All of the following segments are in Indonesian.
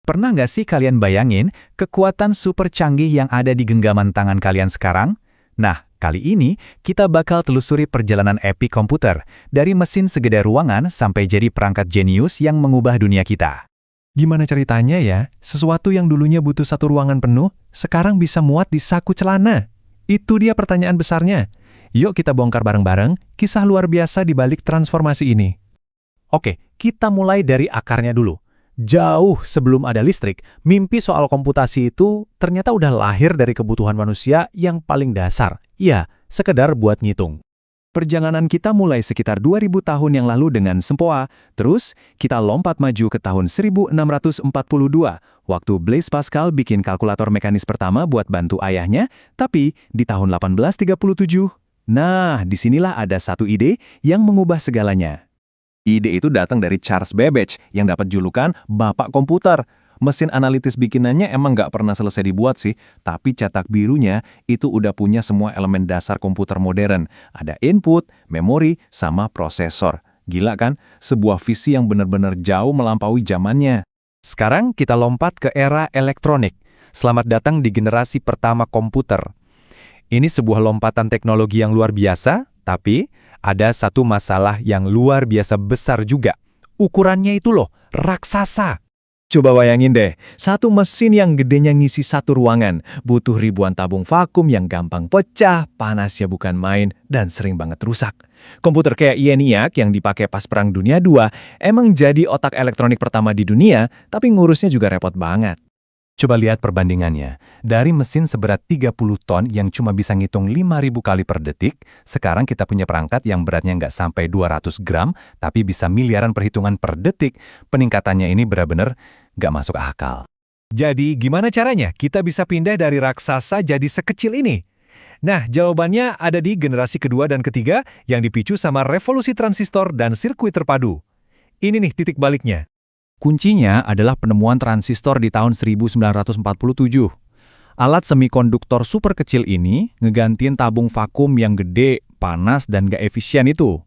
Pernah nggak sih kalian bayangin kekuatan super canggih yang ada di genggaman tangan kalian sekarang? Nah, kali ini kita bakal telusuri perjalanan epik komputer, dari mesin segede ruangan sampai jadi perangkat jenius yang mengubah dunia kita. Gimana ceritanya ya, sesuatu yang dulunya butuh satu ruangan penuh, sekarang bisa muat di saku celana? Itu dia pertanyaan besarnya. Yuk kita bongkar bareng-bareng kisah luar biasa di balik transformasi ini. Oke, kita mulai dari akarnya dulu. Jauh sebelum ada listrik, mimpi soal komputasi itu ternyata udah lahir dari kebutuhan manusia yang paling dasar. Ya, sekedar buat ngitung. Perjalanan kita mulai sekitar 2000 tahun yang lalu dengan sempoa, terus kita lompat maju ke tahun 1642, waktu Blaise Pascal bikin kalkulator mekanis pertama buat bantu ayahnya, tapi di tahun 1837, nah disinilah ada satu ide yang mengubah segalanya. Ide itu datang dari Charles Babbage yang dapat julukan Bapak Komputer. Mesin analitis bikinannya emang nggak pernah selesai dibuat sih, tapi cetak birunya itu udah punya semua elemen dasar komputer modern. Ada input, memori, sama prosesor. Gila kan? Sebuah visi yang benar-benar jauh melampaui zamannya. Sekarang kita lompat ke era elektronik. Selamat datang di generasi pertama komputer. Ini sebuah lompatan teknologi yang luar biasa, tapi ada satu masalah yang luar biasa besar juga. Ukurannya itu loh, raksasa. Coba bayangin deh, satu mesin yang gedenya ngisi satu ruangan, butuh ribuan tabung vakum yang gampang pecah, panasnya bukan main, dan sering banget rusak. Komputer kayak ENIAC yang dipakai pas Perang Dunia II emang jadi otak elektronik pertama di dunia, tapi ngurusnya juga repot banget. Coba lihat perbandingannya. Dari mesin seberat 30 ton yang cuma bisa ngitung 5.000 kali per detik, sekarang kita punya perangkat yang beratnya nggak sampai 200 gram, tapi bisa miliaran perhitungan per detik. Peningkatannya ini benar-benar nggak masuk akal. Jadi gimana caranya kita bisa pindah dari raksasa jadi sekecil ini? Nah, jawabannya ada di generasi kedua dan ketiga yang dipicu sama revolusi transistor dan sirkuit terpadu. Ini nih titik baliknya. Kuncinya adalah penemuan transistor di tahun 1947. Alat semikonduktor super kecil ini ngegantiin tabung vakum yang gede, panas, dan gak efisien itu.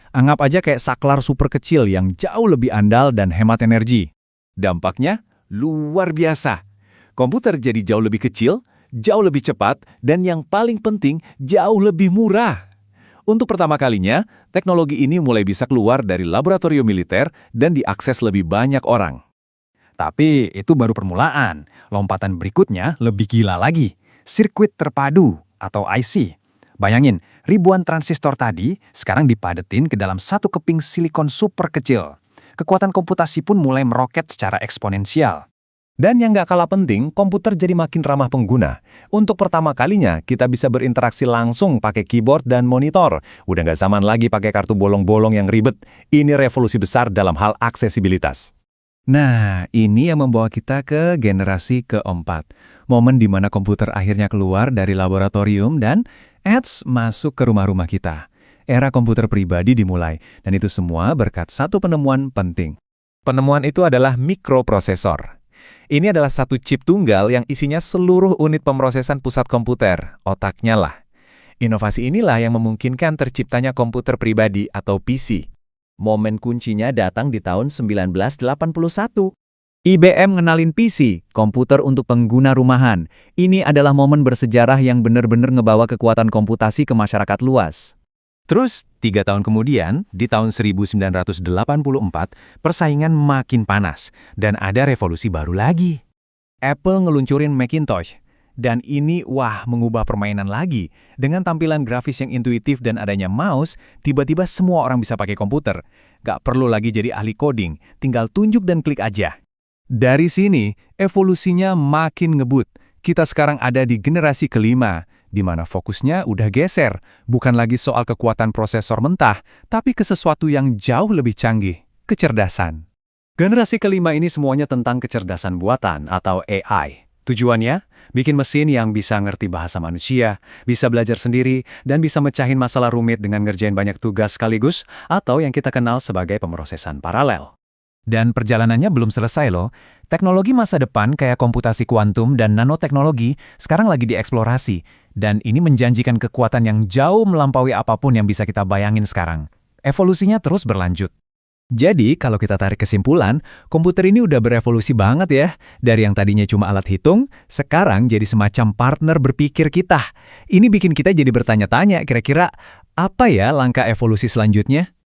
Anggap aja kayak saklar super kecil yang jauh lebih andal dan hemat energi. Dampaknya luar biasa. Komputer jadi jauh lebih kecil, jauh lebih cepat, dan yang paling penting jauh lebih murah. Untuk pertama kalinya, teknologi ini mulai bisa keluar dari laboratorium militer dan diakses lebih banyak orang. Tapi itu baru permulaan. Lompatan berikutnya lebih gila lagi. Sirkuit terpadu atau IC. Bayangin, ribuan transistor tadi sekarang dipadetin ke dalam satu keping silikon super kecil. Kekuatan komputasi pun mulai meroket secara eksponensial. Dan yang nggak kalah penting, komputer jadi makin ramah pengguna. Untuk pertama kalinya, kita bisa berinteraksi langsung pakai keyboard dan monitor. Udah nggak zaman lagi pakai kartu bolong-bolong yang ribet. Ini revolusi besar dalam hal aksesibilitas. Nah, ini yang membawa kita ke generasi keempat. Momen di mana komputer akhirnya keluar dari laboratorium dan masuk ke rumah-rumah kita. Era komputer pribadi dimulai, dan itu semua berkat satu penemuan penting. Penemuan itu adalah mikroprosesor. Ini adalah satu chip tunggal yang isinya seluruh unit pemrosesan pusat komputer, otaknya lah. Inovasi inilah yang memungkinkan terciptanya komputer pribadi atau PC. Momen kuncinya datang di tahun 1981. IBM ngenalin PC, komputer untuk pengguna rumahan. Ini adalah momen bersejarah yang benar-benar ngebawa kekuatan komputasi ke masyarakat luas. Terus, 3 tahun kemudian, di tahun 1984, persaingan makin panas, dan ada revolusi baru lagi. Apple ngeluncurin Macintosh, dan ini mengubah permainan lagi. Dengan tampilan grafis yang intuitif dan adanya mouse, tiba-tiba semua orang bisa pakai komputer. Gak perlu lagi jadi ahli coding, tinggal tunjuk dan klik aja. Dari sini, evolusinya makin ngebut. Kita sekarang ada di generasi kelima, di mana fokusnya udah geser, bukan lagi soal kekuatan prosesor mentah, tapi ke sesuatu yang jauh lebih canggih, kecerdasan. Generasi kelima ini semuanya tentang kecerdasan buatan atau AI. Tujuannya, bikin mesin yang bisa ngerti bahasa manusia, bisa belajar sendiri, dan bisa mecahin masalah rumit dengan ngerjain banyak tugas sekaligus, atau yang kita kenal sebagai pemrosesan paralel. Dan perjalanannya belum selesai loh. Teknologi masa depan kayak komputasi kuantum dan nanoteknologi sekarang lagi dieksplorasi. Dan ini menjanjikan kekuatan yang jauh melampaui apapun yang bisa kita bayangin sekarang. Evolusinya terus berlanjut. Jadi, kalau kita tarik kesimpulan, komputer ini udah berevolusi banget ya. Dari yang tadinya cuma alat hitung, sekarang jadi semacam partner berpikir kita. Ini bikin kita jadi bertanya-tanya, kira-kira apa ya langkah evolusi selanjutnya?